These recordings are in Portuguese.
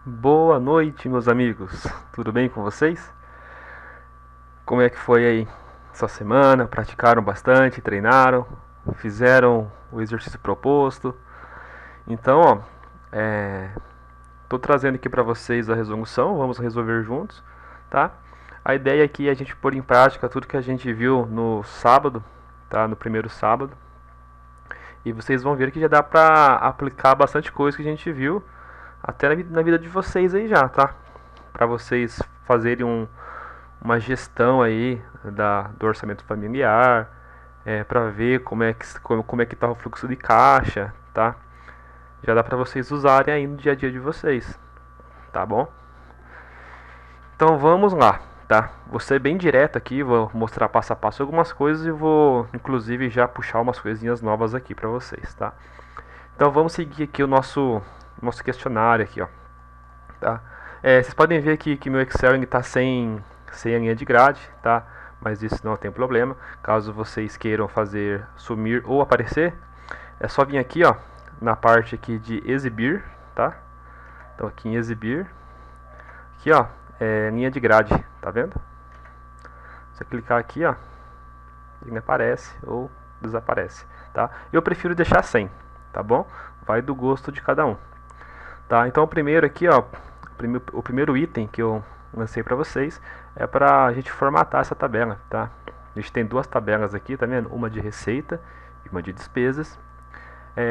Boa noite, meus amigos. Tudo bem com vocês? Como é que foi aí essa semana? Praticaram bastante, treinaram, fizeram o exercício proposto? Então, ó, tô trazendo aqui para vocês a resolução. Vamos resolver juntos, tá? A ideia aqui é a gente pôr em prática tudo que a gente viu no sábado, tá? No primeiro sábado. E vocês vão ver que já dá para aplicar bastante coisa que a gente viu até na vida de vocês aí já, tá? Para vocês fazerem uma gestão aí do orçamento familiar, para ver como é que tá o fluxo de caixa, tá? Já dá para vocês usarem aí no dia a dia de vocês, tá bom? Então vamos lá, tá? Vou ser bem direto aqui, vou mostrar passo a passo algumas coisas e vou inclusive já puxar umas coisinhas novas aqui para vocês, tá? Então vamos seguir aqui o nosso questionário aqui, ó, tá? Vocês podem ver aqui que meu Excel está sem a linha de grade, tá? Mas isso não tem problema. Caso vocês queiram fazer sumir ou aparecer, é só vir aqui, ó, na parte aqui de exibir, tá? Então aqui em exibir, aqui, ó, linha de grade, tá vendo? Se eu clicar aqui, ó, ele aparece ou desaparece, tá? Eu prefiro deixar sem, tá bom? Vai do gosto de cada um, tá? Então o primeiro aqui, ó, o primeiro item que eu lancei para vocês é para a gente formatar essa tabela, tá? A gente tem duas tabelas aqui, tá vendo? Uma de receita e uma de despesas.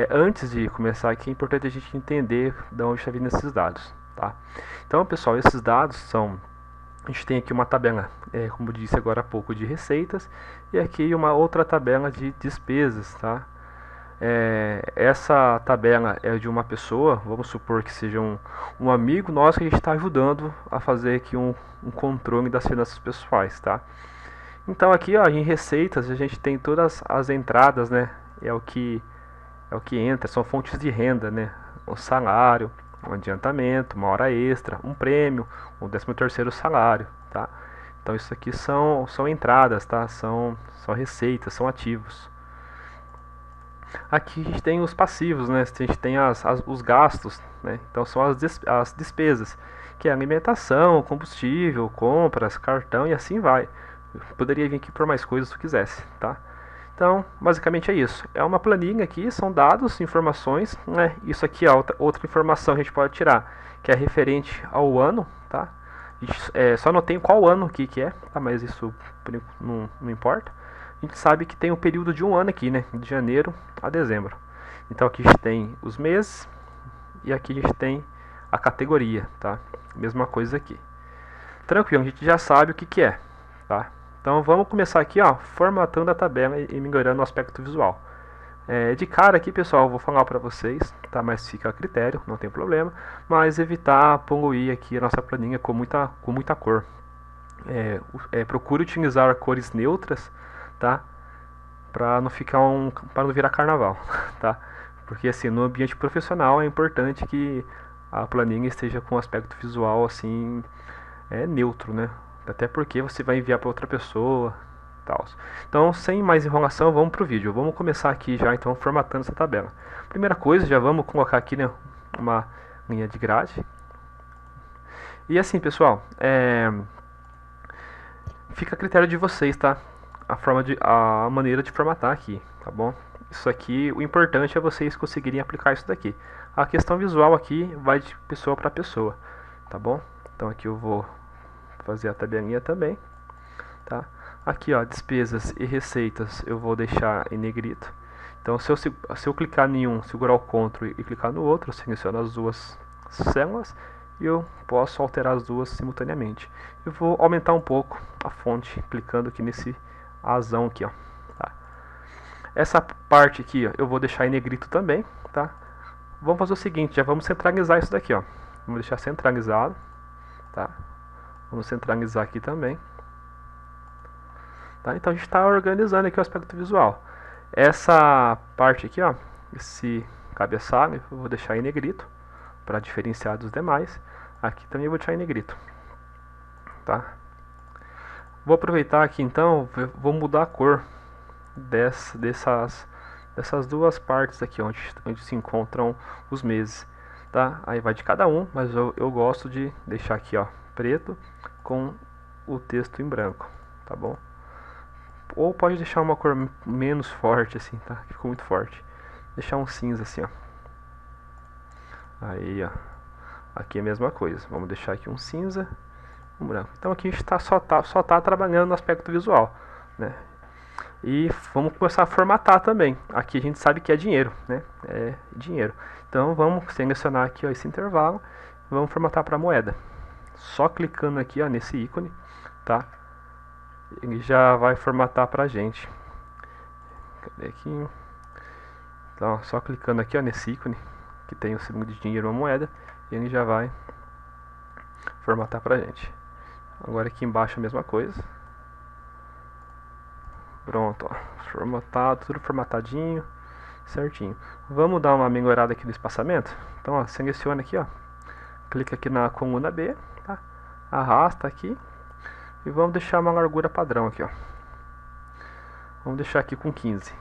Antes de começar aqui, é importante a gente entender de onde está vindo esses dados, tá? Então, pessoal, esses dados são... A gente tem aqui uma tabela, como eu disse agora há pouco, de receitas e aqui uma outra tabela de despesas, tá? Essa tabela é de uma pessoa, vamos supor que seja um amigo nosso que a gente está ajudando a fazer aqui um controle das finanças pessoais, tá? Então aqui, ó, em receitas a gente tem todas as entradas, né? É o que entra, são fontes de renda, né? O salário, um adiantamento, uma hora extra, um prêmio, um 13º salário, tá? Então isso aqui são entradas, tá? São receitas, são ativos. Aqui a gente tem os passivos, né? A gente tem os gastos, né? Então são as despesas, que é alimentação, combustível, compras, cartão e assim vai. Eu poderia vir aqui por mais coisas se eu quisesse, tá? Então, basicamente é isso. É uma planilha aqui, são dados, informações, né? Isso aqui é outra informação que a gente pode tirar, que é referente ao ano, tá? Só não tem qual ano aqui que é, tá? Mas isso não importa. A gente sabe que tem um período de um ano aqui, né? De janeiro a dezembro. Então aqui a gente tem os meses e aqui a gente tem a categoria, tá? Mesma coisa aqui. Tranquilo, a gente já sabe o que é, tá? Então vamos começar aqui, ó, formatando a tabela e melhorando o aspecto visual. De cara aqui, pessoal, eu vou falar para vocês, tá? Mas fica a critério, não tem problema. Mas evitar poluir aqui a nossa planilha com muita cor. Procure utilizar cores neutras, tá? Para não virar carnaval, tá? Porque assim, no ambiente profissional é importante que a planilha esteja com um aspecto visual assim, neutro, né? Até porque você vai enviar para outra pessoa, tal. Então, sem mais enrolação, vamos pro vídeo. Vamos começar aqui já então formatando essa tabela. Primeira coisa, já vamos colocar aqui, né, uma linha de grade. E assim, pessoal, fica a critério de vocês, tá? A maneira de formatar aqui, tá bom? Isso aqui, o importante é vocês conseguirem aplicar isso daqui. A questão visual aqui vai de pessoa para pessoa, tá bom? Então aqui eu vou fazer a tabelinha também, tá? Aqui, ó, despesas e receitas eu vou deixar em negrito. Então se eu clicar em um, segurar o Ctrl e clicar no outro, eu seleciono as duas células e eu posso alterar as duas simultaneamente. Eu vou aumentar um pouco a fonte, clicando aqui nesse azão aqui, ó. Tá? Essa parte aqui, ó, eu vou deixar em negrito também, tá? Vamos fazer o seguinte, já vamos centralizar isso daqui, ó. Vamos deixar centralizado, tá? Vamos centralizar aqui também, tá? Então a gente está organizando aqui o aspecto visual. Essa parte aqui, ó, esse cabeçalho, eu vou deixar em negrito para diferenciar dos demais. Aqui também eu vou deixar em negrito, tá? Vou aproveitar aqui então, vou mudar a cor dessas duas partes aqui onde se encontram os meses. tá? Aí vai de cada um, mas eu gosto de deixar aqui, ó, preto com o texto em branco, tá bom? Ou pode deixar uma cor menos forte assim, tá? Que ficou muito forte. Deixar um cinza assim, ó. Aí, ó. Aqui é a mesma coisa. Vamos deixar aqui um cinza, um branco. Então aqui a gente só tá trabalhando no aspecto visual, né? E vamos começar a formatar também. Aqui a gente sabe que é dinheiro, né? É dinheiro. Então vamos selecionar aqui, ó, esse intervalo. Vamos formatar para moeda. Só clicando aqui, ó, nesse ícone, tá? Ele já vai formatar pra gente. Cadê aqui? Então, ó, só clicando aqui, ó, nesse ícone que tem o símbolo de dinheiro, uma moeda, ele já vai formatar pra gente. Agora aqui embaixo a mesma coisa. Pronto, ó, formatado, tudo formatadinho, certinho. Vamos dar uma melhorada aqui no espaçamento. Então, ó, seleciona aqui, ó, clica aqui na coluna B, tá? Arrasta aqui e vamos deixar uma largura padrão aqui, ó. Vamos deixar aqui com 15,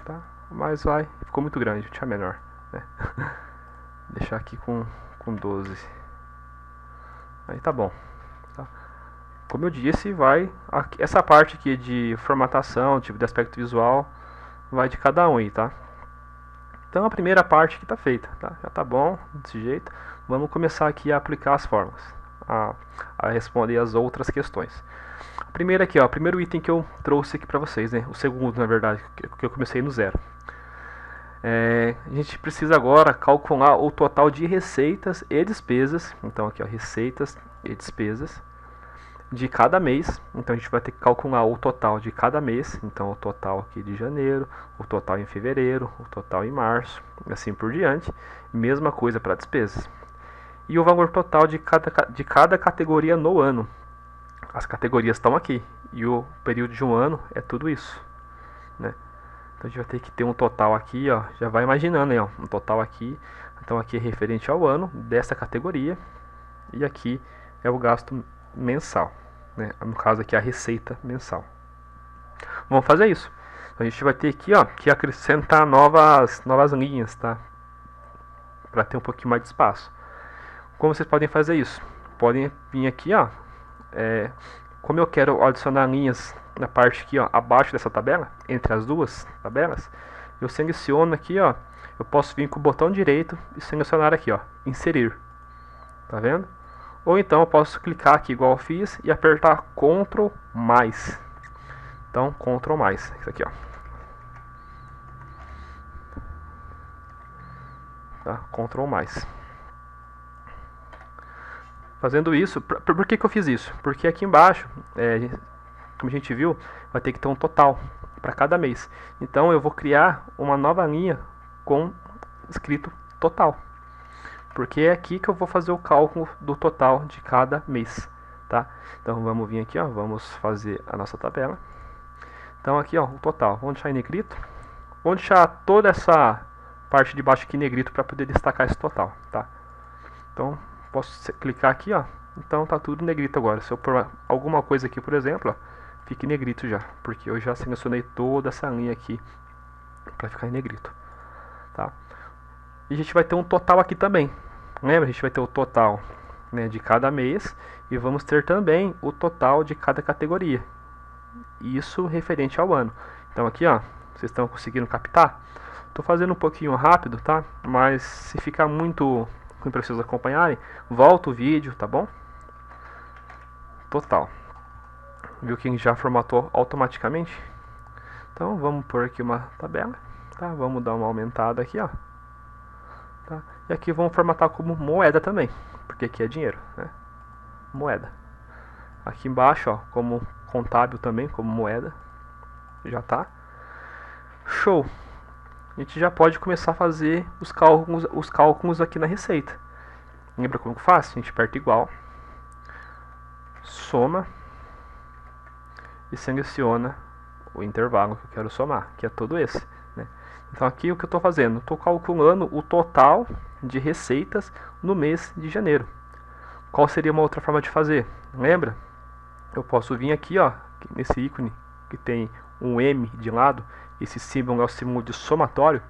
tá? Mas vai, ficou muito grande, deixa menor, né? Deixar aqui com 12. Aí tá bom, tá? Como eu disse, essa parte aqui de formatação, tipo de aspecto visual, vai de cada um aí, tá? Então a primeira parte aqui tá feita, tá? Já tá bom, desse jeito. Vamos começar aqui a aplicar as fórmulas, a responder as outras questões. A primeira aqui, ó, o primeiro item que eu trouxe aqui pra vocês, né? O segundo, na verdade, que eu comecei no zero. A gente precisa agora calcular o total de receitas e despesas. Então aqui, ó, receitas e despesas de cada mês. Então a gente vai ter que calcular o total de cada mês. Então o total aqui de janeiro, o total em fevereiro, o total em março, e assim por diante. Mesma coisa para despesas. E o valor total de cada categoria no ano. As categorias estão aqui. E o período de um ano é tudo isso, né? Então a gente vai ter que ter um total aqui, ó. Já vai imaginando aí, ó, um total aqui. Então aqui é referente ao ano dessa categoria. E aqui é o gasto mensal, né? No caso aqui a receita mensal. Vamos fazer isso. Então, a gente vai ter aqui, ó, que acrescentar novas linhas, tá? Para ter um pouquinho mais de espaço. Como vocês podem fazer isso? Podem vir aqui, ó. Como eu quero adicionar linhas na parte aqui, ó, abaixo dessa tabela, entre as duas tabelas, eu seleciono aqui, ó. Eu posso vir com o botão direito e selecionar aqui, ó, inserir. Tá vendo? Ou então eu posso clicar aqui igual eu fiz e apertar Ctrl mais. Então, Ctrl mais, isso aqui, ó. Tá? Ctrl mais. Fazendo isso, por que eu fiz isso? Porque aqui embaixo, como a gente viu, vai ter que ter um total para cada mês. Então eu vou criar uma nova linha com escrito total. Porque é aqui que eu vou fazer o cálculo do total de cada mês, tá? Então vamos vir aqui, ó, vamos fazer a nossa tabela. Então aqui, ó, o total, vamos deixar em negrito. Vamos deixar toda essa parte de baixo aqui em negrito para poder destacar esse total, tá? Então posso clicar aqui, ó. Então tá tudo em negrito agora. Se eu pôr alguma coisa aqui, por exemplo, ó, fica em negrito já, porque eu já selecionei toda essa linha aqui para ficar em negrito, tá? E a gente vai ter um total aqui também. Lembra? A gente vai ter o total, né, de cada mês e vamos ter também o total de cada categoria. Isso referente ao ano. Então aqui, ó, vocês estão conseguindo captar? Tô fazendo um pouquinho rápido, tá? Mas se ficar muito ruim para vocês acompanharem, volta o vídeo, tá bom? Total. Viu que já formatou automaticamente? Então vamos pôr aqui uma tabela, tá? Vamos dar uma aumentada aqui, ó. Tá? E aqui vamos formatar como moeda também, porque aqui é dinheiro, né? Moeda. Aqui embaixo, ó, como contábil também, como moeda. Já tá. Show! A gente já pode começar a fazer os cálculos aqui na receita. Lembra como que faz? A gente aperta igual, soma e seleciona o intervalo que eu quero somar, que é todo esse, né? Então aqui o que eu estou fazendo? Estou calculando o total de receitas no mês de janeiro. Qual seria uma outra forma de fazer? Lembra? Eu posso vir aqui, ó, nesse ícone que tem um M de lado, esse símbolo é o símbolo de somatório.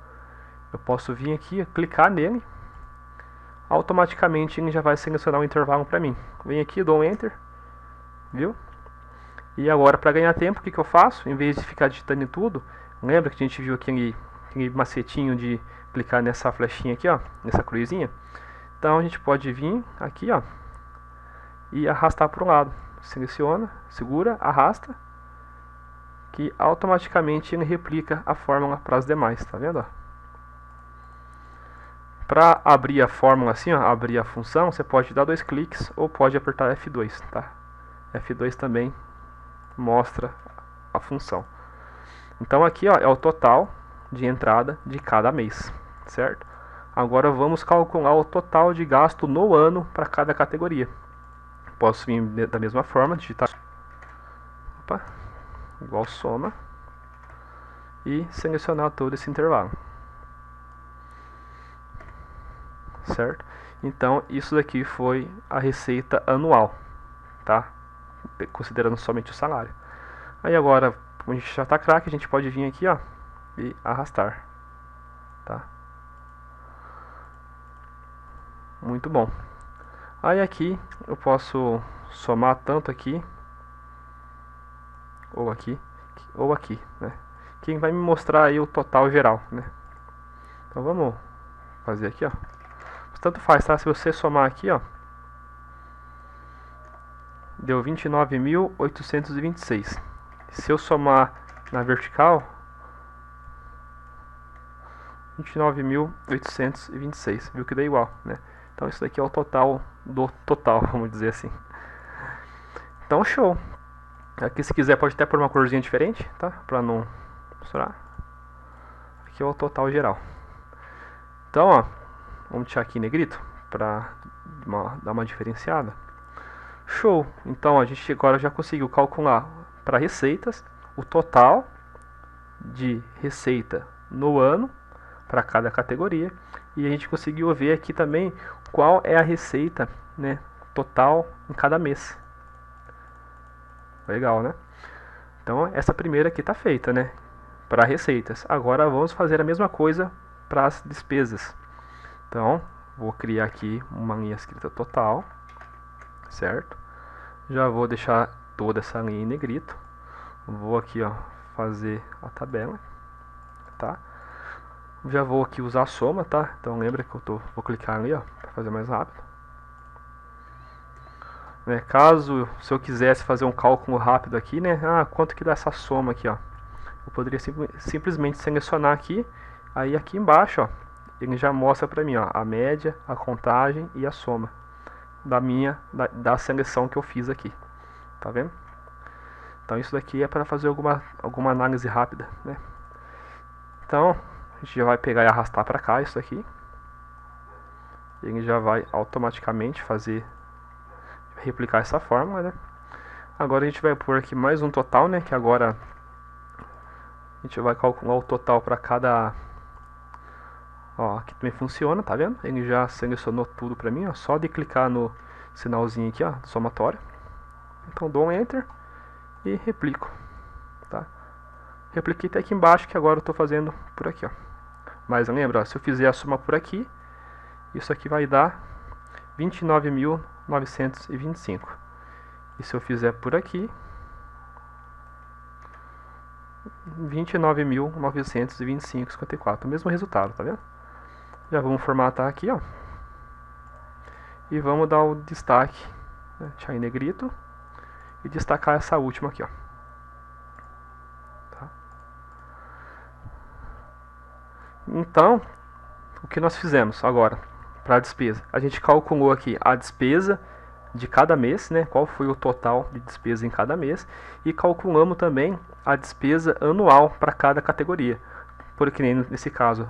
Eu posso vir aqui, clicar nele, automaticamente ele já vai selecionar o intervalo para mim. Venho aqui, dou um Enter, viu? E agora, para ganhar tempo, o que eu faço? Em vez de ficar digitando em tudo, lembra que a gente viu aquele macetinho de clicar nessa flechinha aqui, ó, nessa cruzinha? Então a gente pode vir aqui, ó, e arrastar para o lado. Seleciona, segura, arrasta, que automaticamente ele replica a fórmula para as demais, tá vendo? Para abrir a fórmula assim, ó, abrir a função, você pode dar 2 cliques ou pode apertar F2, tá? F2 também mostra a função. Então aqui, ó, é o total de entrada de cada mês, certo? Agora vamos calcular o total de gasto no ano para cada categoria. Posso vir da mesma forma, digitar igual soma e selecionar todo esse intervalo, certo? Então isso daqui foi a receita anual, tá? Considerando somente o salário. Aí agora, como a gente já está craque, a gente pode vir aqui, ó, e arrastar, tá? Muito bom. Aí aqui eu posso somar tanto aqui ou aqui, né? Que vai me mostrar aí o total geral, né? Então vamos fazer aqui, ó. Tanto faz, tá? Se você somar aqui, ó, deu 29.826. Se eu somar na vertical, 29.826, viu que dá igual, né? Então isso daqui é o total do total, vamos dizer assim. Então show. Aqui se quiser pode até pôr uma corzinha diferente, tá? Pra não misturar. Aqui é o total geral. Então, ó, vamos deixar aqui em negrito pra dar uma diferenciada. Show! Então a gente agora já conseguiu calcular para receitas o total de receita no ano para cada categoria, e a gente conseguiu ver aqui também qual é a receita, né, total em cada mês. Legal, né? Então essa primeira aqui está feita, né, para receitas. Agora vamos fazer a mesma coisa para as despesas. Então vou criar aqui uma linha escrita total, certo? Já vou deixar toda essa linha em negrito. Vou aqui, ó, fazer a tabela, tá? Já vou aqui usar a soma, tá? Então lembra que vou clicar ali, ó, para fazer mais rápido. Né, caso, se eu quisesse fazer um cálculo rápido aqui, né? Ah, quanto que dá essa soma aqui, ó? Eu poderia simplesmente selecionar aqui, aí aqui embaixo, ó, ele já mostra para mim, ó, a média, a contagem e a soma da seleção que eu fiz aqui, tá vendo? Então isso daqui é para fazer alguma análise rápida, né? Então a gente já vai pegar e arrastar para cá isso aqui. Ele já vai automaticamente replicar essa fórmula, né? Agora a gente vai pôr aqui mais um total, né? Que agora a gente vai calcular o total para cada... Ó, aqui também funciona, tá vendo? Ele já selecionou tudo para mim, ó. Só de clicar no sinalzinho aqui, ó, somatório. Então dou um Enter e replico, tá? Repliquei até aqui embaixo, que agora eu estou fazendo por aqui, ó. Mas lembra, ó, se eu fizer a soma por aqui, isso aqui vai dar 29.925. E se eu fizer por aqui, 29.925,54. O mesmo resultado, tá vendo? Já vamos formatar aqui, ó. E vamos dar o destaque, né, deixar em negrito. E destacar essa última aqui, ó. Tá? Então, o que nós fizemos agora para a despesa? A gente calculou aqui a despesa de cada mês, né? Qual foi o total de despesa em cada mês, e calculamos também a despesa anual para cada categoria. Porque nesse caso,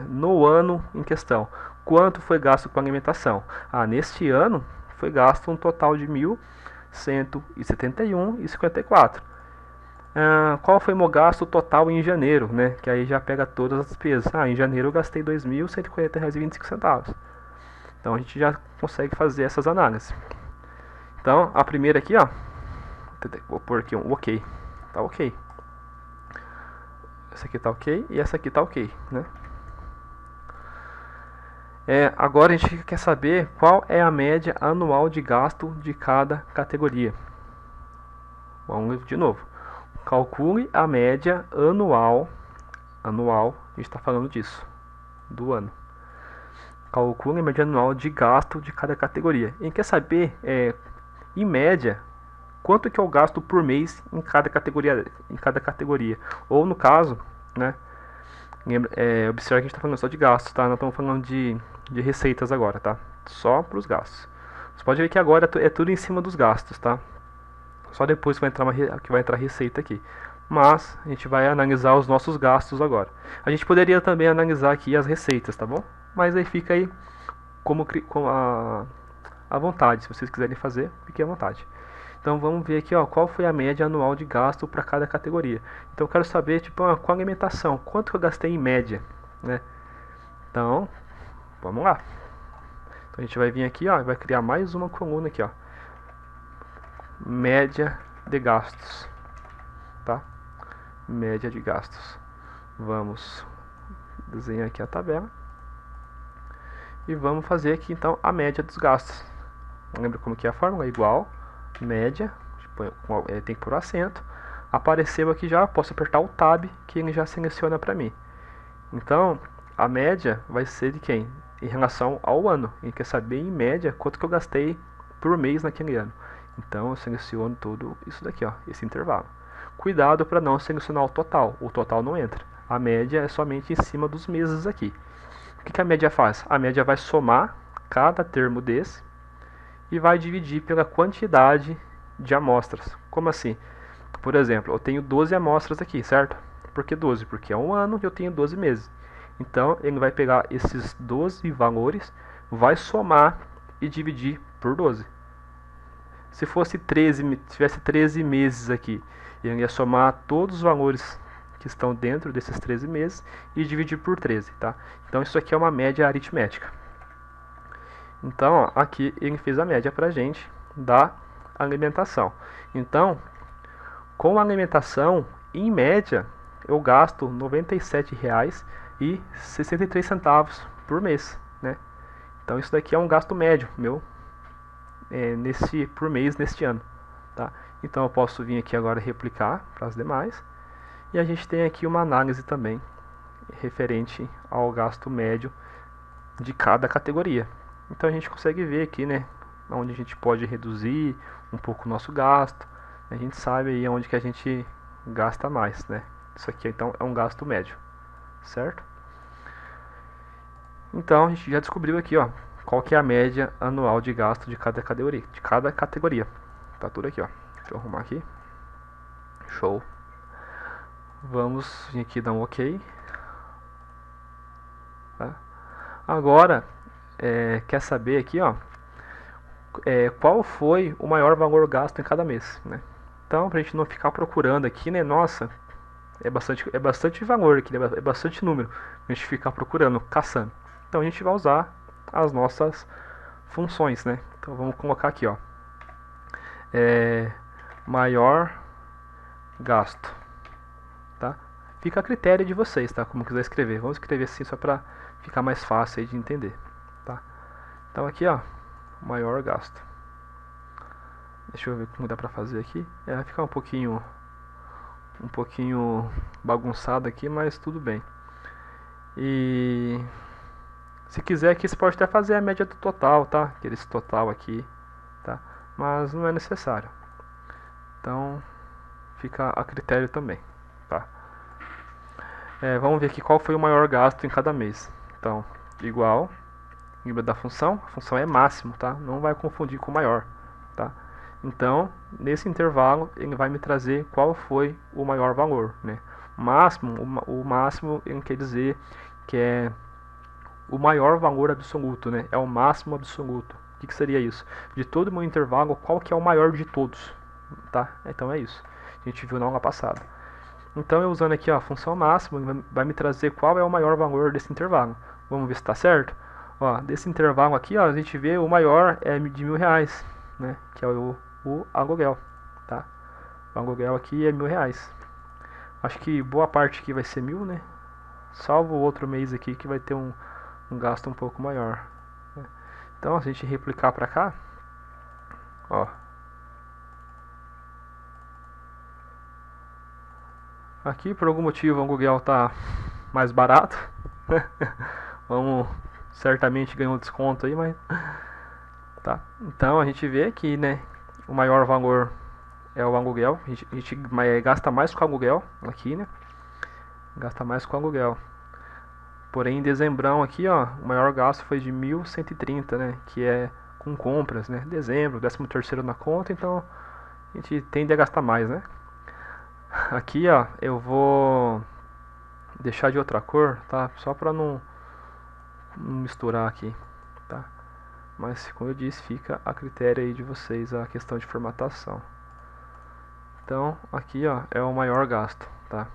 no ano em questão, quanto foi gasto com alimentação? Ah, neste ano foi gasto um total de 1.171,54. Qual foi o meu gasto total em janeiro, né? Que aí já pega todas as despesas. Ah, em janeiro eu gastei R$ 2.140,25. Então a gente já consegue fazer essas análises. Então a primeira aqui, ó, vou pôr aqui um OK, tá OK. Essa aqui tá OK e essa aqui tá OK, né? Agora a gente quer saber qual é a média anual de gasto de cada categoria. Vamos de novo. Calcule a média anual. Anual, a gente está falando disso, do ano. Calcule a média anual de gasto de cada categoria. A gente quer saber, em média, quanto que eu gasto por mês em cada categoria. Ou no caso, né? Observe que a gente está falando só de gastos, tá? Não estamos falando de receitas agora, tá? Só para os gastos. Você pode ver que agora é tudo em cima dos gastos, tá? Só depois que vai entrar receita aqui. Mas a gente vai analisar os nossos gastos agora. A gente poderia também analisar aqui as receitas, tá bom? Mas aí fica aí como à vontade. Se vocês quiserem fazer, fique à vontade. Então vamos ver aqui, ó, qual foi a média anual de gasto para cada categoria. Então eu quero saber, tipo, com a alimentação, quanto que eu gastei em média, né? Então, vamos lá. Então a gente vai vir aqui, ó, vai criar mais uma coluna aqui, ó. Média de gastos, tá? Média de gastos. Vamos desenhar aqui a tabela. E vamos fazer aqui, então, a média dos gastos. Lembra como que é a fórmula? Igual, média, tem que pôr o acento. Apareceu aqui já, posso apertar o Tab, que ele já seleciona para mim. Então, a média vai ser de quem? Em relação ao ano. Ele quer saber, em média, quanto que eu gastei por mês naquele ano. Então, eu seleciono tudo isso daqui, ó, esse intervalo. Cuidado para não selecionar o total não entra. A média é somente em cima dos meses aqui. O que a média faz? A média vai somar cada termo desse e vai dividir pela quantidade de amostras. Como assim? Por exemplo, eu tenho 12 amostras aqui, certo? Por que 12? Porque é um ano e eu tenho 12 meses. Então, ele vai pegar esses 12 valores, vai somar e dividir por 12. Se tivesse 13 meses aqui, ele ia somar todos os valores que estão dentro desses 13 meses e dividir por 13, tá? Então isso aqui é uma média aritmética. Então, ó, aqui ele fez a média pra gente da alimentação. Então, com a alimentação, em média, eu gasto R$ 97,63 por mês, né? Então isso daqui é um gasto médio meu por mês neste ano, tá? Então eu posso vir aqui agora replicar para as demais. E a gente tem aqui uma análise também referente ao gasto médio de cada categoria. Então a gente consegue ver aqui, né, onde a gente pode reduzir um pouco o nosso gasto. A gente sabe aí onde que a gente gasta mais, né? Isso aqui então é um gasto médio, certo? Então a gente já descobriu aqui, ó, qual que é a média anual de gasto de cada categoria. Tá tudo aqui, ó. Deixa eu arrumar aqui. Show. Vamos vir aqui dar um OK. Tá? Agora, quer saber aqui, ó, qual foi o maior valor gasto em cada mês, né? Então, pra gente não ficar procurando aqui, né? Nossa, é bastante valor aqui, né? É bastante número. A gente ficar procurando, caçando. Então a gente vai usar as nossas funções, né? Então vamos colocar aqui, ó, maior gasto, tá? Fica a critério de vocês, tá? Como quiser escrever. Vamos escrever assim só para ficar mais fácil aí de entender, tá? Então aqui, ó, maior gasto. Deixa eu ver como dá para fazer aqui. Vai ficar um pouquinho bagunçado aqui, mas tudo bem. E se quiser aqui você pode até fazer a média do total, tá? Esse total aqui, tá? Mas não é necessário. Então fica a critério também, tá? Vamos ver aqui qual foi o maior gasto em cada mês. Então, igual, lembra da função? A função é máximo, tá? Não vai confundir com maior, tá? Então, nesse intervalo, ele vai me trazer qual foi o maior valor, né? O máximo ele quer dizer que é o maior valor absoluto, né? É o máximo absoluto. O que seria isso? De todo o meu intervalo, qual que é o maior de todos, tá? Então é isso. A gente viu na aula passada. Então, eu usando aqui ó, a função máximo, vai me trazer qual é o maior valor desse intervalo. Vamos ver se está certo? Ó, desse intervalo aqui, ó, a gente vê o maior é de R$ 1.000, né? Que é o aluguel, tá? O aluguel aqui é R$ 1.000. Acho que boa parte aqui vai ser 1.000, né? Salvo o outro mês aqui que vai ter um um gasto um pouco maior, né? Então, se a gente replicar para cá, ó, aqui por algum motivo o Google tá mais barato, né? Vamos, certamente ganhar um desconto aí, mas tá. Então a gente vê que, né, o maior valor é o aluguel. A gente gasta mais com aluguel aqui, né? Gasta mais com aluguel. Porém, em dezembrão aqui, ó, o maior gasto foi de 1.130, né? Que é com compras, né? Dezembro, 13º na conta, então a gente tende a gastar mais, né? Aqui, ó, eu vou deixar de outra cor, tá? Só pra não misturar aqui, tá? Mas, como eu disse, fica a critério aí de vocês a questão de formatação. Então, aqui, ó, é o maior gasto, tá?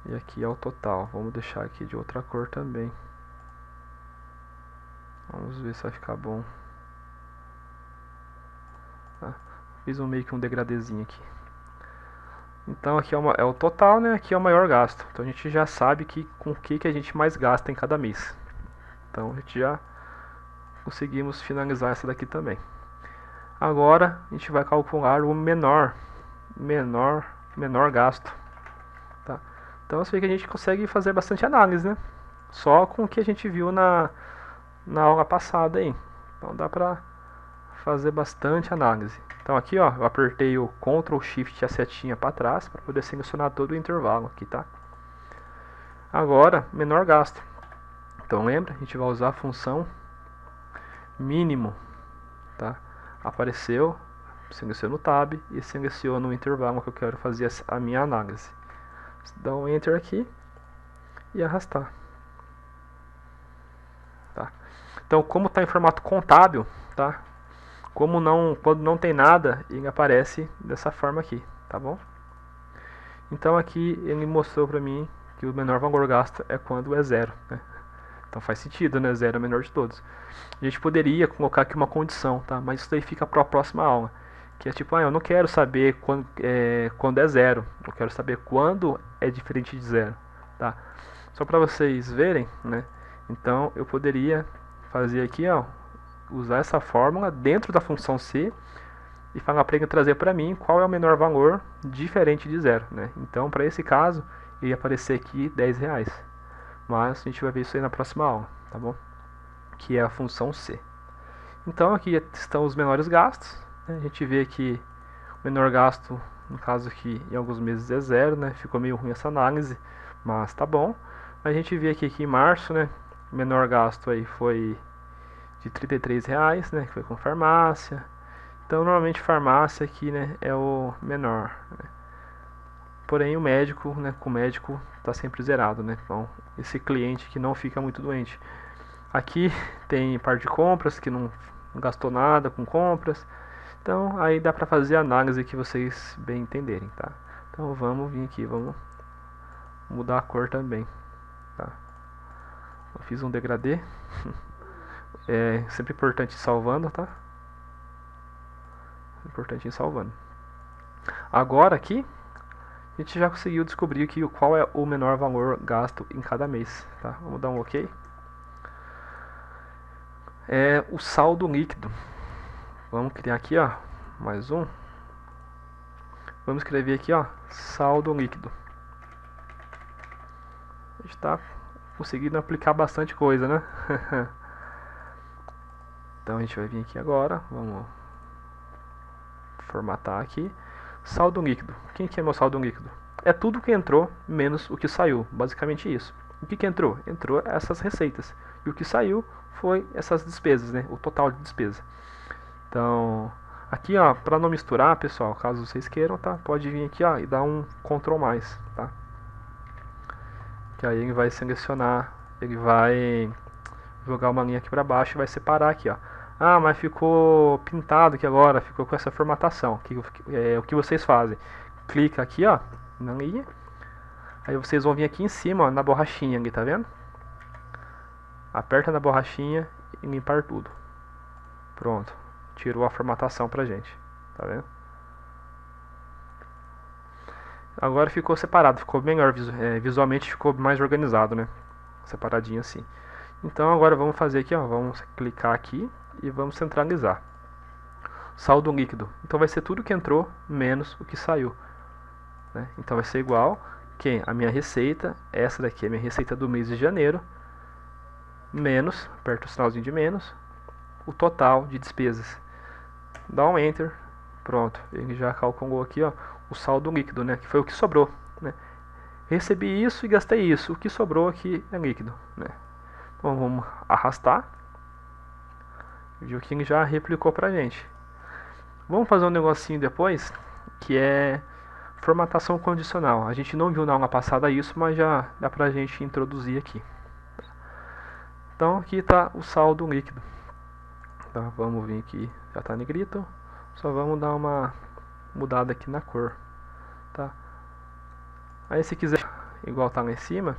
E aqui é o total. Vamos deixar aqui de outra cor também. Vamos ver se vai ficar bom. Tá? Fiz meio que um degradezinho aqui. Então aqui é o total, né? Aqui é o maior gasto. Então a gente já sabe que com o que a gente mais gasta em cada mês. Então a gente já conseguimos finalizar essa daqui também. Agora a gente vai calcular o menor gasto, tá? Então eu sei que a gente consegue fazer bastante análise, né? Só com o que a gente viu na aula passada aí. Então dá pra fazer bastante análise. Então aqui, ó, eu apertei o Ctrl Shift e a setinha para trás para poder selecionar todo o intervalo aqui, tá? Agora, menor gasto. Então lembra, a gente vai usar a função mínimo, tá? Apareceu, seleciono o Tab e seleciono o intervalo que eu quero fazer a minha análise. Dá um Enter aqui e arrastar. Tá? Então, como está em formato contábil, tá? Quando não tem nada, ele aparece dessa forma aqui, tá bom? Então aqui ele mostrou para mim que o menor valor gasto é quando é zero, né? Então faz sentido, né? Zero é o menor de todos. A gente poderia colocar aqui uma condição, tá? Mas isso daí fica para a próxima aula. Que é tipo, eu não quero saber quando é zero. Eu quero saber quando é diferente de zero, tá? Só para vocês verem, né? Então eu poderia fazer aqui, ó, usar essa fórmula dentro da função C e falar para ele trazer para mim qual é o menor valor diferente de zero, né? Então, para esse caso, ia aparecer aqui R$10. Mas a gente vai ver isso aí na próxima aula, tá bom? Que é a função C. Então, aqui estão os menores gastos, né? A gente vê que o menor gasto, no caso aqui, em alguns meses é zero, né? Ficou meio ruim essa análise, mas tá bom. A gente vê aqui que em março, né? O menor gasto aí foi de R$33, né? Que foi com farmácia. Então, normalmente farmácia aqui, né, é o menor, né? Porém, o médico, né, com o médico está sempre zerado, né? Então, esse cliente que não fica muito doente. Aqui tem parte de compras que não gastou nada com compras. Então, aí dá para fazer a análise que vocês bem entenderem, tá? Então, vamos vir aqui, vamos mudar a cor também, tá? Eu fiz um degradê. É sempre importante ir salvando, tá? Importante ir salvando. Agora aqui a gente já conseguiu descobrir aqui qual é o menor valor gasto em cada mês, tá? Vamos dar um OK. É o saldo líquido. Vamos criar aqui, ó, mais um. Vamos escrever aqui, ó, saldo líquido. A gente está conseguindo aplicar bastante coisa, né? Então a gente vai vir aqui agora, vamos formatar aqui. Saldo líquido. Quem que é meu saldo líquido? É tudo que entrou menos o que saiu, basicamente isso. O que entrou? Entrou essas receitas. E o que saiu foi essas despesas, né? O total de despesa. Então, aqui, ó, para não misturar, pessoal, caso vocês queiram, tá? Pode vir aqui, ó, e dar um Ctrl+, tá? Que aí ele vai selecionar, ele vai jogar uma linha aqui para baixo e vai separar aqui, ó. Ah, mas ficou pintado aqui agora, ficou com essa formatação. O que vocês fazem? Clica aqui, ó, na linha. Aí vocês vão vir aqui em cima, ó, na borrachinha ali, tá vendo? Aperta na borrachinha e limpar tudo. Pronto. Tirou a formatação pra gente. Tá vendo? Agora ficou separado, ficou melhor, visualmente ficou mais organizado, né? Separadinho assim. Então agora vamos fazer aqui, ó, vamos clicar aqui e vamos centralizar. Saldo líquido. Então vai ser tudo que entrou menos o que saiu, né? Então vai ser igual que a minha receita, essa daqui é a minha receita do mês de janeiro, menos, aperta o sinalzinho de menos, o total de despesas. Dá um Enter, pronto, ele já calculou aqui, ó, o saldo líquido, né, que foi o que sobrou, né? Recebi isso e gastei isso, o que sobrou aqui é líquido, né? Então vamos arrastar, viu que ele já replicou pra gente. Vamos fazer um negocinho depois, que é formatação condicional. A gente não viu na aula passada isso, mas já dá pra gente introduzir aqui. Então aqui está o saldo líquido. Tá, vamos vir aqui, já está negrito. Só vamos dar uma mudada aqui na cor. Tá? Aí se quiser, igual tá lá em cima.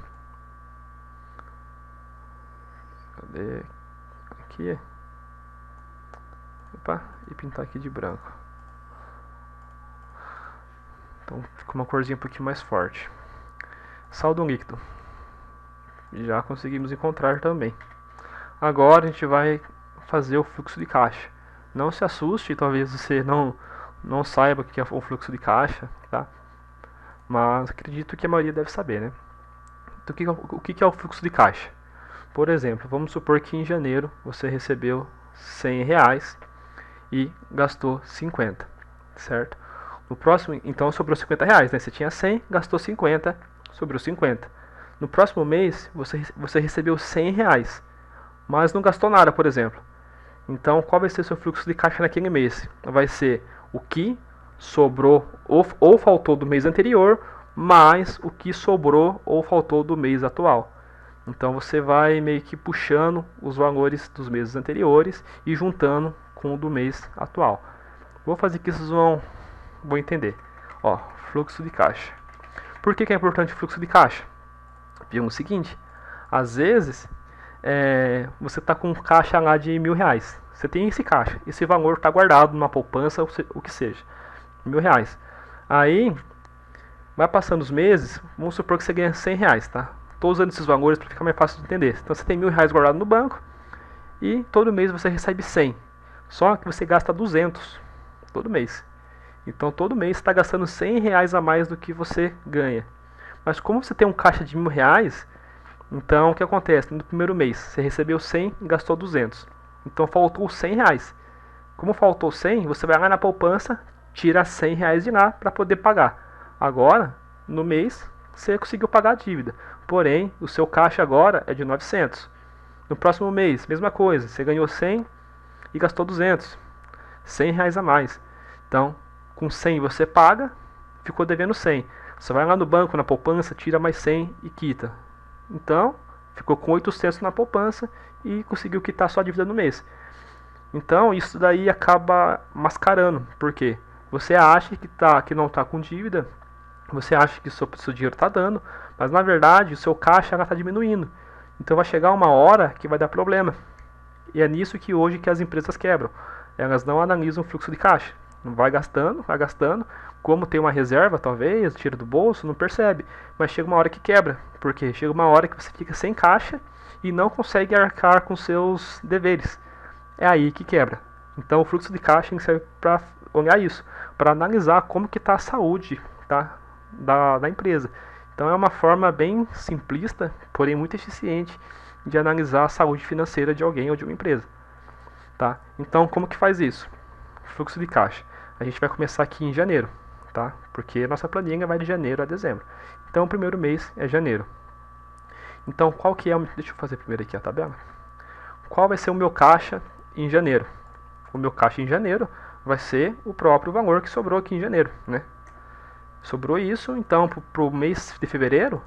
Cadê? Aqui. Opa, e pintar aqui de branco. Então fica uma corzinha um pouquinho mais forte. Saldo líquido. Já conseguimos encontrar também. Agora a gente vai fazer o fluxo de caixa. Não se assuste, talvez você não saiba o que é o fluxo de caixa, tá? Mas acredito que a maioria deve saber, né? Então, o que é o fluxo de caixa? Por exemplo, vamos supor que em janeiro você recebeu R$100 e gastou 50, certo? No próximo, então sobrou R$50, né? Você tinha 100, gastou 50, sobrou 50. No próximo mês você recebeu R$100, mas não gastou nada, por exemplo. Então, qual vai ser o seu fluxo de caixa naquele mês? Vai ser o que sobrou ou faltou do mês anterior, mais o que sobrou ou faltou do mês atual. Então, você vai meio que puxando os valores dos meses anteriores e juntando com o do mês atual. Vou fazer que vocês vão entender. Ó, fluxo de caixa. Por que é importante o fluxo de caixa? Viu o seguinte, às vezes você está com um caixa lá de R$1.000. Você tem esse caixa, esse valor está guardado numa poupança, o que seja, R$1.000. Aí, vai passando os meses, vamos supor que você ganha R$100, tá? Estou usando esses valores para ficar mais fácil de entender. Então você tem R$1.000 guardado no banco e todo mês você recebe 100. Só que você gasta 200 todo mês. Então todo mês você está gastando R$100 a mais do que você ganha. Mas como você tem um caixa de R$1.000, então o que acontece? No primeiro mês você recebeu 100 e gastou 200. Então faltou R$100. Como faltou 100, você vai lá na poupança, tira R$100 de lá para poder pagar. Agora, no mês, você conseguiu pagar a dívida. Porém, o seu caixa agora é de 900. No próximo mês, mesma coisa. Você ganhou 100 e gastou 200. R$100 a mais. Então, com 100 você paga, ficou devendo 100. Você vai lá no banco, na poupança, tira mais 100 e quita. Então, ficou com 800 na poupança e conseguiu quitar sua dívida no mês. Então, isso daí acaba mascarando. Por quê? Você acha que não está com dívida, você acha que o seu dinheiro está dando, mas na verdade o seu caixa está diminuindo. Então vai chegar uma hora que vai dar problema. E é nisso que hoje que as empresas quebram. Elas não analisam o fluxo de caixa. Vai gastando, como tem uma reserva, talvez, tira do bolso, não percebe. Mas chega uma hora que quebra, porque chega uma hora que você fica sem caixa e não consegue arcar com seus deveres. É aí que quebra. Então o fluxo de caixa serve para olhar isso, para analisar como que está a saúde, tá, da empresa. Então é uma forma bem simplista, porém muito eficiente, de analisar a saúde financeira de alguém ou de uma empresa. Tá? Então como que faz isso? Fluxo de caixa. A gente vai começar aqui em janeiro, tá? Porque nossa planilha vai de janeiro a dezembro. Então o primeiro mês é janeiro. Então qual que é o... Deixa eu fazer primeiro aqui a tabela. Qual vai ser o meu caixa em janeiro? O meu caixa em janeiro vai ser o próprio valor que sobrou aqui em janeiro, né? Sobrou isso, então para o mês de fevereiro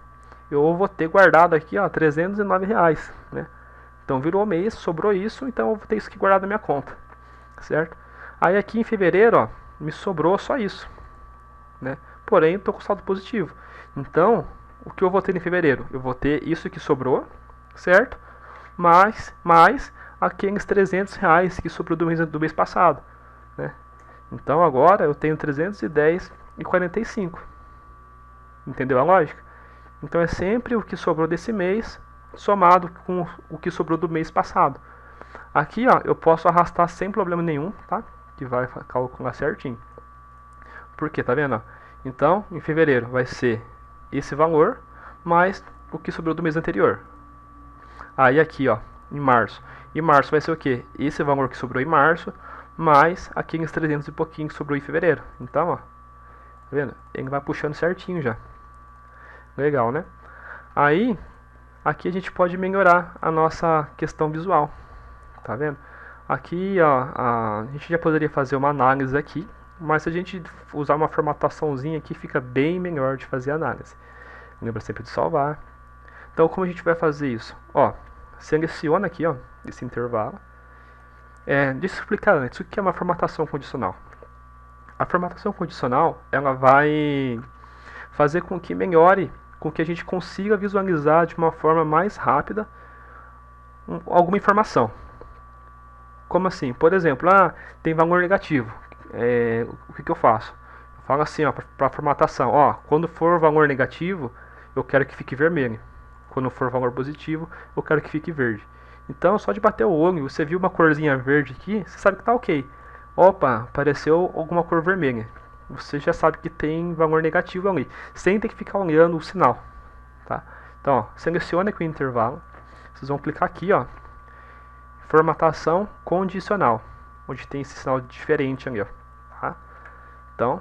eu vou ter guardado aqui, ó, R$309, né? Então virou mês, sobrou isso, então eu vou ter isso aqui guardado na minha conta, certo? Aí aqui em fevereiro, ó, me sobrou só isso, né? Porém, estou com saldo positivo. Então, o que eu vou ter em fevereiro? Eu vou ter isso que sobrou, certo? Mais aqueles R$300 que sobrou do mês passado, né? Então agora eu tenho 310,45. Entendeu a lógica? Então é sempre o que sobrou desse mês somado com o que sobrou do mês passado. Aqui, ó, eu posso arrastar sem problema nenhum, tá? Que vai calcular certinho. Por quê? Tá vendo? Então, em fevereiro vai ser esse valor mais o que sobrou do mês anterior. Aí aqui, ó, em março. Em março vai ser o quê? Esse valor que sobrou em março mais aqueles 300 e pouquinho que sobrou em fevereiro. Então, ó, tá vendo? Ele vai puxando certinho já. Legal, né? Aí, aqui a gente pode melhorar a nossa questão visual. Tá vendo? Aqui, ó, a gente já poderia fazer uma análise aqui, mas se a gente usar uma formataçãozinha aqui, fica bem melhor de fazer a análise. Lembra sempre de salvar. Então, como a gente vai fazer isso? Ó, seleciona aqui, ó, esse intervalo. Deixa eu explicar antes, o que é uma formatação condicional? A formatação condicional, ela vai fazer com que melhore, com que a gente consiga visualizar de uma forma mais rápida alguma informação. Como assim? Por exemplo, tem valor negativo. O que eu faço? Eu falo assim, ó, para formatação, ó, quando for valor negativo, eu quero que fique vermelho. Quando for valor positivo, eu quero que fique verde. Então, só de bater o olho, você viu uma corzinha verde aqui, você sabe que tá ok. Opa, apareceu alguma cor vermelha. Você já sabe que tem valor negativo ali, sem ter que ficar olhando o sinal, tá? Então, ó, seleciona aqui o intervalo. Vocês vão clicar aqui, ó, formatação condicional, onde tem esse sinal diferente ali, ó, tá? Então,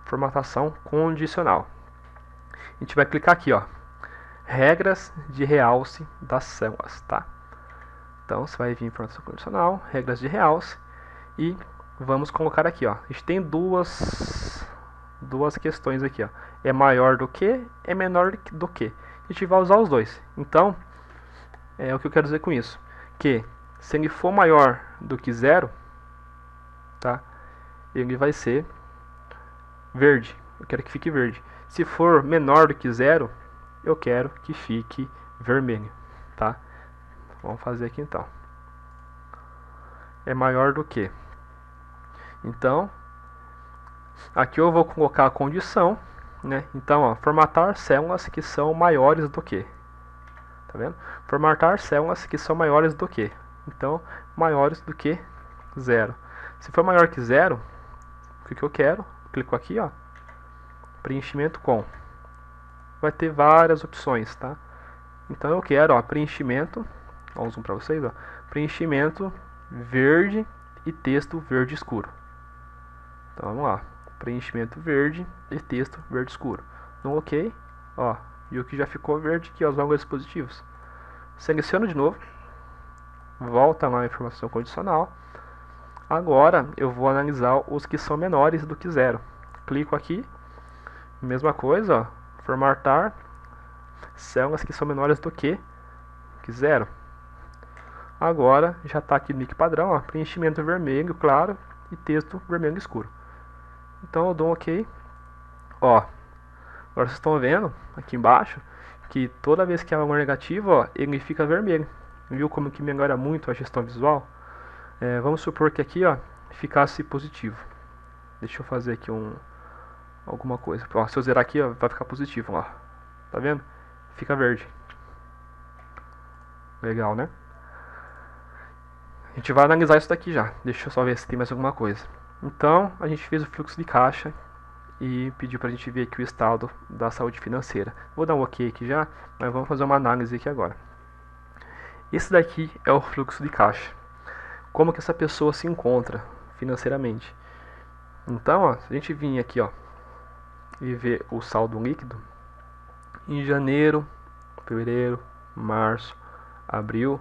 formatação condicional. A gente vai clicar aqui, ó, regras de realce das células, tá? Então, você vai vir em formatação condicional, regras de realce, e vamos colocar aqui, ó. A gente tem duas questões aqui, ó. É maior do que, é menor do que. A gente vai usar os dois. Então, o que eu quero dizer com isso? Que se ele for maior do que zero, tá? Ele vai ser verde. Eu quero que fique verde. Se for menor do que zero, eu quero que fique vermelho, tá? Vamos fazer aqui então. É maior do que. Então, aqui eu vou colocar a condição, né? Então, ó, formatar células que são maiores do que. Tá vendo? Formatar células que são maiores do que. Então, maiores do que zero. Se for maior que zero, o que eu quero? Clico aqui, ó, preenchimento com. Vai ter várias opções, tá? Então eu quero, ó, preenchimento, dá um zoom para vocês, ó, preenchimento verde e texto verde escuro. Então vamos lá, preenchimento verde e texto verde escuro. No OK, ó, viu que já ficou verde aqui, ó, os valores positivos. Seleciono de novo, volta lá a informação condicional. Agora eu vou analisar os que são menores do que zero. Clico aqui, mesma coisa, ó, formatar células que são menores do que zero. Agora já está aqui no nick padrão, ó, preenchimento vermelho claro e texto vermelho escuro. Então eu dou um OK. Ó, agora vocês estão vendo aqui embaixo que toda vez que é valor negativo, ó, ele fica vermelho. Viu como que melhora muito a gestão visual? Vamos supor que aqui, ó, ficasse positivo. Deixa eu fazer aqui alguma coisa. Ó, se eu zerar aqui, ó, vai ficar positivo, ó. Tá vendo? Fica verde. Legal, né? A gente vai analisar isso daqui já. Deixa eu só ver se tem mais alguma coisa. Então, a gente fez o fluxo de caixa e pediu pra gente ver aqui o estado da saúde financeira. Vou dar um OK aqui já, mas vamos fazer uma análise aqui agora. Esse daqui é o fluxo de caixa. Como que essa pessoa se encontra financeiramente. Então, ó, se a gente vir aqui, ó, e ver o saldo líquido, em janeiro, fevereiro, março, abril,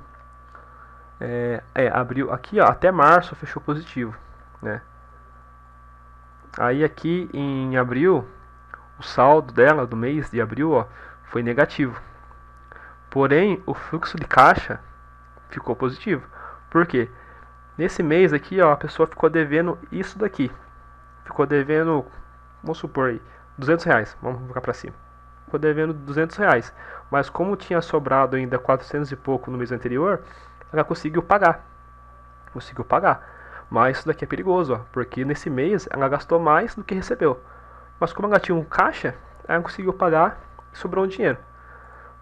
abril, aqui, ó, até março fechou positivo, né? Aí aqui em abril, o saldo dela do mês de abril, ó, foi negativo. Porém, o fluxo de caixa ficou positivo. Por quê? Nesse mês aqui, ó, a pessoa ficou devendo isso daqui. Ficou devendo, vamos supor aí, R$200. Vamos colocar pra cima. Ficou devendo R$200. Mas como tinha sobrado ainda 400 e pouco no mês anterior, ela conseguiu pagar. Conseguiu pagar. Mas isso daqui é perigoso, ó, porque nesse mês ela gastou mais do que recebeu. Mas como ela tinha um caixa, ela conseguiu pagar e sobrou um dinheiro.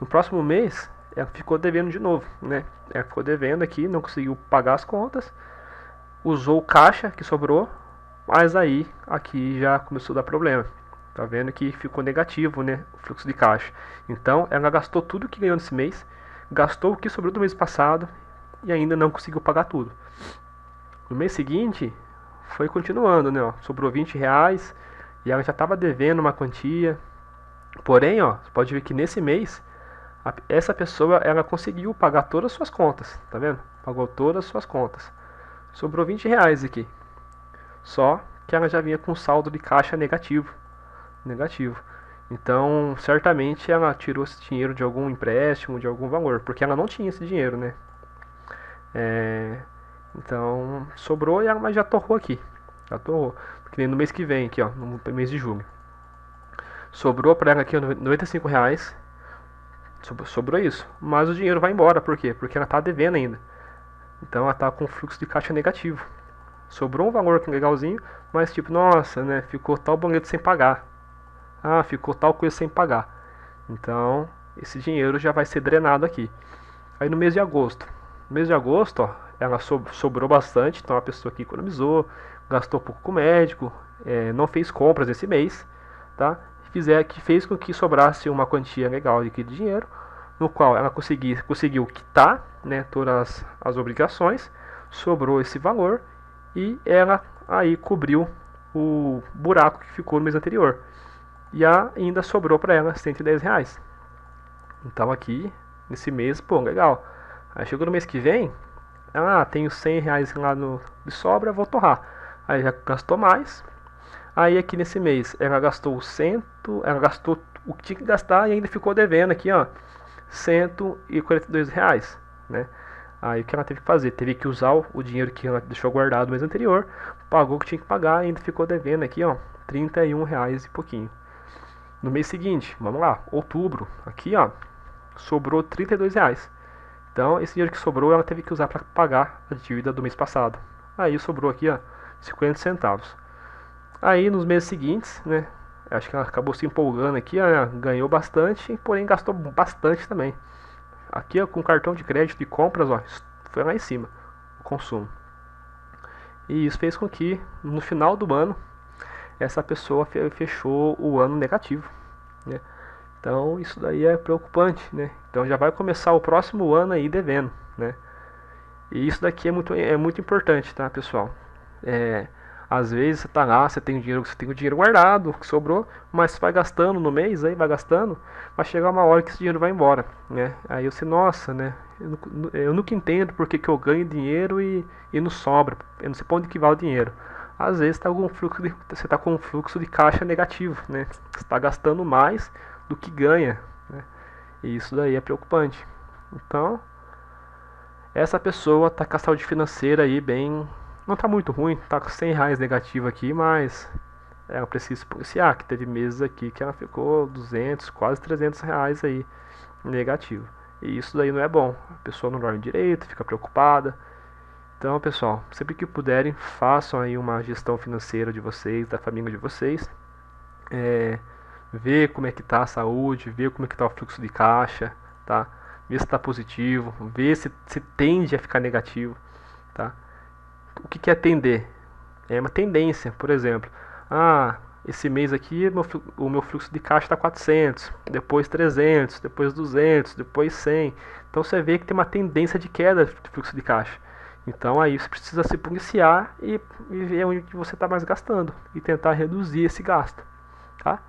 No próximo mês, ela ficou devendo de novo, né? Ela ficou devendo aqui, não conseguiu pagar as contas, usou o caixa que sobrou, mas aí aqui já começou a dar problema. Tá vendo que ficou negativo, né, o fluxo de caixa. Então ela gastou tudo que ganhou nesse mês, gastou o que sobrou do mês passado e ainda não conseguiu pagar tudo. No mês seguinte foi continuando, né? Ó, sobrou R$ 20 e ela já estava devendo uma quantia. Porém, ó, você pode ver que nesse mês essa pessoa ela conseguiu pagar todas as suas contas, tá vendo? Pagou todas as suas contas. Sobrou R$ 20 aqui. Só que ela já vinha com saldo de caixa negativo. Negativo. Então, certamente ela tirou esse dinheiro de algum empréstimo, de algum valor, porque ela não tinha esse dinheiro, né? Então, sobrou e ela mas já torrou aqui. Já torrou. Que nem no mês que vem, aqui, ó, no mês de julho. Sobrou para ela aqui R$ 95. Sobrou isso. Mas o dinheiro vai embora. Por quê? Porque ela tá devendo ainda. Então ela tá com fluxo de caixa negativo. Sobrou um valor aqui legalzinho, mas tipo, nossa, né? Ficou tal boleto sem pagar. Ah, ficou tal coisa sem pagar. Então, esse dinheiro já vai ser drenado aqui. Aí no mês de agosto. No mês de agosto, ó, ela sobrou bastante. Então a pessoa aqui economizou, gastou pouco com o médico, não fez compras esse mês, tá? Que fez com que sobrasse uma quantia legal de dinheiro, no qual ela conseguiu quitar, né, todas as obrigações, sobrou esse valor e ela aí cobriu o buraco que ficou no mês anterior. E ainda sobrou para ela R$ 110. Então aqui, nesse mês, pô, legal. Aí chegou no mês que vem, tenho R$ 100 lá de sobra, vou torrar. Aí já gastou mais. Aí aqui nesse mês ela gastou ela gastou o que tinha que gastar e ainda ficou devendo aqui, ó, R$ 142, né? Aí o que ela teve que fazer? Teve que usar o dinheiro que ela deixou guardado no mês anterior, pagou o que tinha que pagar e ainda ficou devendo aqui, ó, R$ 31 e pouquinho. No mês seguinte, vamos lá, outubro, aqui, ó, sobrou R$ 32. Então esse dinheiro que sobrou ela teve que usar para pagar a dívida do mês passado. Aí sobrou aqui, ó, 50 centavos. Aí nos meses seguintes, né, acho que ela acabou se empolgando aqui, ó, ganhou bastante, porém gastou bastante também. Aqui, ó, com cartão de crédito e compras, ó, foi lá em cima o consumo. E isso fez com que no final do ano essa pessoa fechou o ano negativo, né? Então isso daí é preocupante, né? Então já vai começar o próximo ano aí devendo, né? E isso daqui é muito importante, tá, pessoal? Às vezes você tá lá, você tem o dinheiro guardado, que sobrou, mas você vai gastando no mês, aí vai gastando, vai chegar uma hora que esse dinheiro vai embora, né? Aí você, nossa, né? Eu nunca entendo porque que eu ganho dinheiro e não sobra. Eu não sei pra onde que vai o dinheiro. Às vezes você tá com um fluxo de caixa negativo, né? Você está gastando mais do que ganha, né? E isso daí é preocupante. Então, essa pessoa tá com a saúde financeira aí bem, não tá muito ruim, tá com R$ 100 negativo aqui, mas ela precisa se policiar, que teve meses aqui que ela ficou 200, quase R$ 300 aí negativo. E isso daí não é bom. A pessoa não dorme direito, fica preocupada. Então, pessoal, sempre que puderem, façam aí uma gestão financeira de vocês, da família de vocês. Ver como é que tá a saúde, ver como é que tá o fluxo de caixa, tá? Ver se está positivo, ver se tende a ficar negativo, tá? O que é tender? É uma tendência, por exemplo. Esse mês aqui o meu fluxo de caixa está 400, depois 300, depois 200, depois 100. Então você vê que tem uma tendência de queda de fluxo de caixa. Então aí você precisa se policiar e ver onde você está mais gastando e tentar reduzir esse gasto, tá?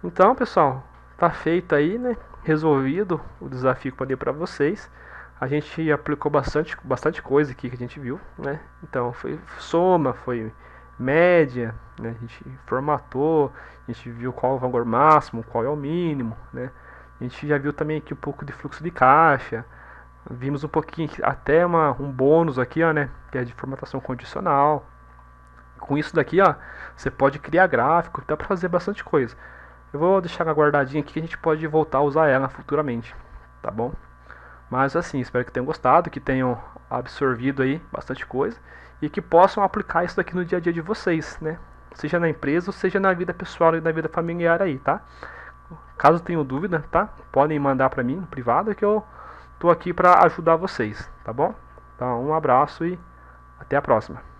Então, pessoal, tá feito aí, né? Resolvido o desafio que eu dei para vocês. A gente aplicou bastante coisa aqui que a gente viu, né? Então foi soma, foi média, né? A gente formatou, a gente viu qual é o valor máximo, qual é o mínimo, né? A gente já viu também aqui um pouco de fluxo de caixa. Vimos um pouquinho, até um bônus aqui, ó, né? Que é de formatação condicional. Com isso daqui, ó, você pode criar gráfico, dá para fazer bastante coisa. Eu vou deixar ela guardadinha aqui que a gente pode voltar a usar ela futuramente, tá bom? Mas assim, espero que tenham gostado, que tenham absorvido aí bastante coisa e que possam aplicar isso daqui no dia a dia de vocês, né? Seja na empresa ou seja na vida pessoal e na vida familiar aí, tá? Caso tenham dúvida, tá? Podem mandar para mim no privado que eu tô aqui para ajudar vocês, tá bom? Então, um abraço e até a próxima.